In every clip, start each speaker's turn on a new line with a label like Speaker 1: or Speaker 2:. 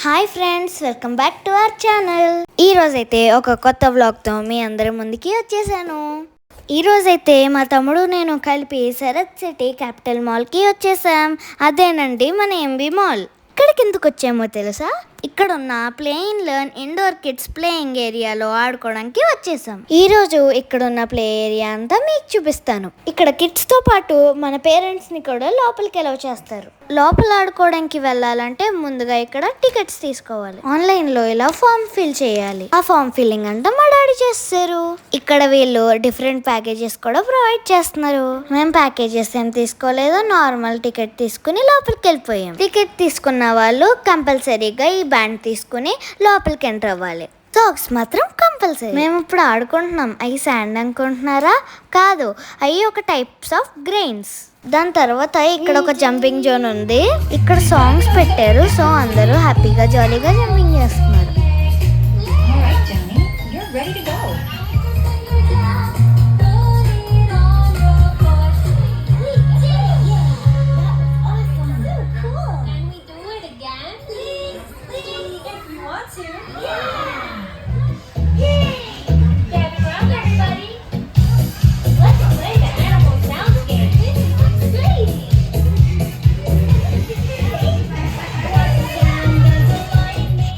Speaker 1: Hi friends, welcome back to our channel. ఈరోజైతే ఒక కొత్త వ్లాగ్తో మీ అందరి ముందుకి వచ్చేసాను. ఈరోజైతే మా తమ్ముడు నేను కలిపి శరత్ సిటీ క్యాపిటల్ మాల్కి వచ్చేసాం. అదేనండి మన ఎంబీ మాల్. ఇక్కడికి ఎందుకు వచ్చామో తెలుసా? ఇక్కడ ఉన్న play and learn indoor kids playing ఏరియాలో ఆడుకోవడానికి వచ్చేసాం. ఈ రోజు ఇక్కడ ఉన్న ప్లే ఏరియా అంతా మీకు చూపిస్తాను. ఇక్కడ కిడ్స్ తో పాటు మన పేరెంట్స్ ని కూడా లోపలికి అలౌ చేస్తారు. లోపల ఆడుకోవడానికి వెళ్ళాలంటే ముందుగా ఇక్కడ టికెట్స్ తీసుకోవాలి. ఆన్లైన్ లో ఇలా ఫామ్ ఫిల్ చేయాలి. ఆ ఫామ్ ఫిల్లింగ్ అంతా మా డాడీ చేస్తారు. ఇక్కడ వీళ్ళు డిఫరెంట్ ప్యాకేజెస్ కూడా ప్రొవైడ్ చేస్తున్నారు. మేము ప్యాకేజెస్ ఏం తీసుకోలేదు, నార్మల్ టికెట్ తీసుకుని లోపలికి వెళ్ళిపోయాం. టికెట్ తీసుకున్న వాళ్ళు కంపల్సరీగా ఈ బ్యాండ్ తీసుకుని లోపలికి ఎంటర్ అవ్వాలి. సాక్స్ మాత్రం కంపల్సరీ. మేము ఇప్పుడు ఆడుకుంటున్నాం. అవి శాండ్ అనుకుంటున్నారా? కాదు, అవి ఒక టైప్స్ ఆఫ్ గ్రెయిన్స్. దాని తర్వాత ఇక్కడ ఒక జంపింగ్ జోన్ ఉంది. ఇక్కడ సాంగ్స్ పెట్టారు, సో అందరూ హ్యాపీగా జాలీగా జంపింగ్ చేస్తున్నారు.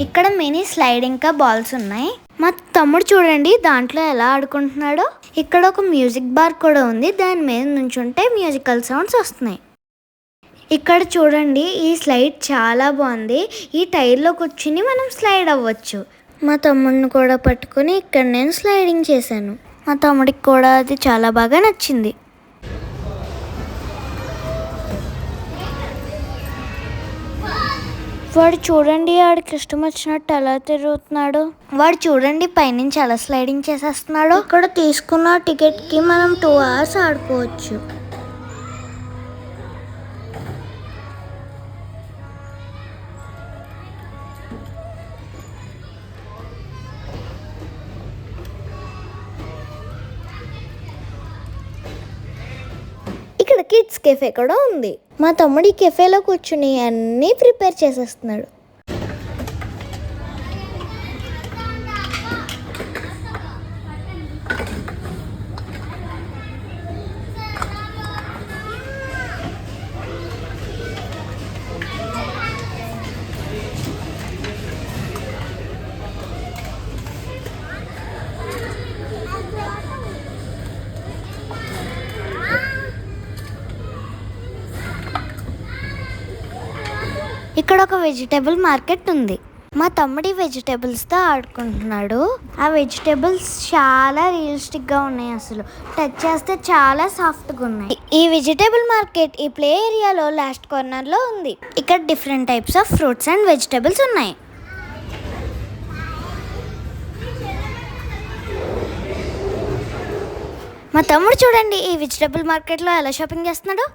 Speaker 1: ఇక్కడ మినీ స్లైడ్ ఇంకా బాల్స్ ఉన్నాయి. మా తమ్ముడు చూడండి దాంట్లో ఎలా ఆడుకుంటున్నాడో. ఇక్కడ ఒక మ్యూజిక్ బార్ కూడా ఉంది. దాని మీద నుంచుంటే మ్యూజికల్ సౌండ్స్ వస్తున్నాయి. ఇక్కడ చూడండి ఈ స్లైడ్ చాలా బాగుంది. ఈ టైర్లో కూర్చుని మనం స్లైడ్ అవ్వచ్చు. మా తమ్ముడిని కూడా పట్టుకుని ఇక్కడ నేను స్లైడింగ్ చేశాను. మా తమ్ముడికి కూడా అది చాలా బాగా నచ్చింది. వాడు చూడండి ఆడికి ఇష్టం వచ్చినట్టు ఎలా తిరుగుతున్నాడు. వాడు చూడండి పైనుంచి ఎలా స్లైడింగ్ చేసేస్తున్నాడు. ఇక్కడ తీసుకున్న టికెట్కి మనం 2 hours ఆడుకోవచ్చు. ఇక్కడ కిడ్స్ కెఫే కూడా ఉంది. మా తమ్ముడి కెఫేలో కూర్చుని అన్నీ ప్రిపేర్ చేసేస్తున్నాడు. ఇక్కడ ఒక వెజిటేబుల్ మార్కెట్ ఉంది. మా తమ్ముడి వెజిటేబుల్స్తో ఆడుకుంటున్నాడు. ఆ వెజిటేబుల్స్ చాలా రియలిస్టిక్గా ఉన్నాయి. అసలు టచ్ చేస్తే చాలా సాఫ్ట్గా ఉన్నాయి. ఈ వెజిటేబుల్ మార్కెట్ ఈ ప్లే ఏరియాలో లాస్ట్ కార్నర్లో ఉంది. ఇక్కడ different types of fruits and vegetables ఉన్నాయి. మా తమ్ముడు చూడండి ఈ వెజిటేబుల్ మార్కెట్లో ఎలా షాపింగ్ చేస్తున్నాడు.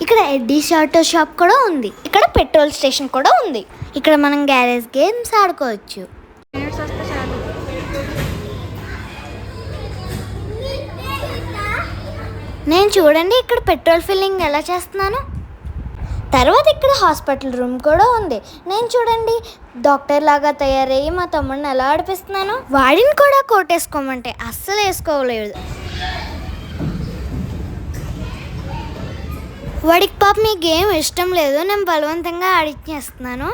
Speaker 1: ఇక్కడ ఎడ్డీస్ ఆటో షాప్ కూడా ఉంది. ఇక్కడ పెట్రోల్ స్టేషన్ కూడా ఉంది. ఇక్కడ మనం గ్యారేజ్ గేమ్స్ ఆడుకోవచ్చు. నేను చూడండి ఇక్కడ పెట్రోల్ ఫిల్లింగ్ ఎలా చేస్తున్నాను. తర్వాత ఇక్కడ హాస్పిటల్ రూమ్ కూడా ఉంది. నేను చూడండి డాక్టర్ లాగా తయారయ్యి మా తమ్ముడిని ఎలా ఆడిపిస్తున్నాను. వాడిని కూడా కోట్ వేసుకోమంటే అస్సలు వేసుకోలేదు. వాడికి పాప మీ గేమ్ ఇష్టం లేదు. నేను బలవంతంగా ఆడిచ్చేస్తున్నాను.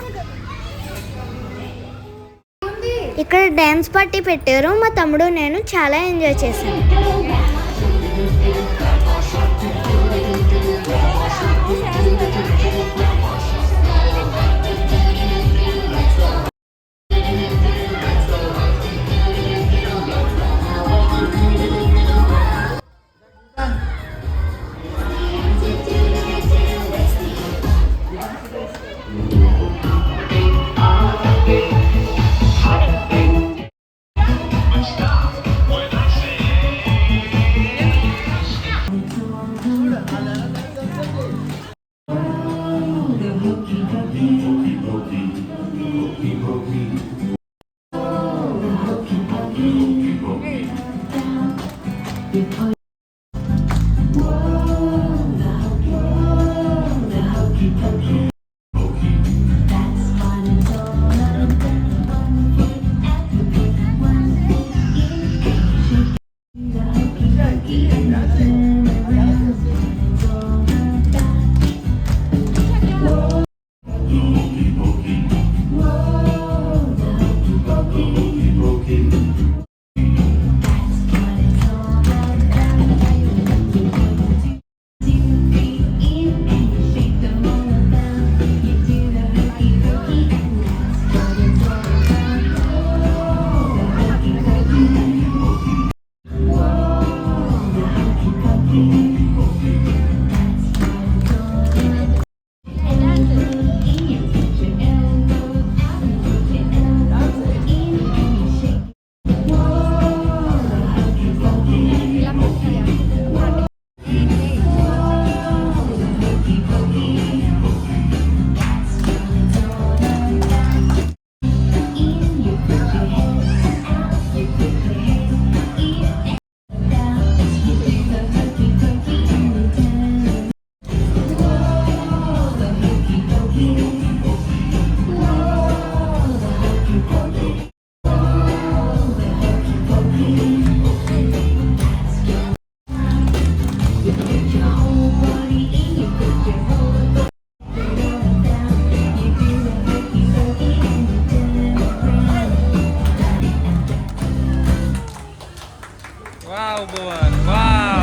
Speaker 1: ఇక్కడ డ్యాన్స్ పార్టీ పెట్టారు. మా తమ్ముడు నేను చాలా ఎంజాయ్ చేశాను.
Speaker 2: Wow, Buwan! Wow!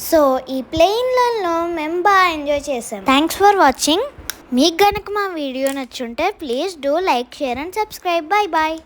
Speaker 1: సో ఈ ప్లేన్లలో మేము బాగా ఎంజాయ్ చేసాం. Thanks for watching. మీకు కనుక మా వీడియో నచ్చుంటే please do like, share and subscribe. Bye bye.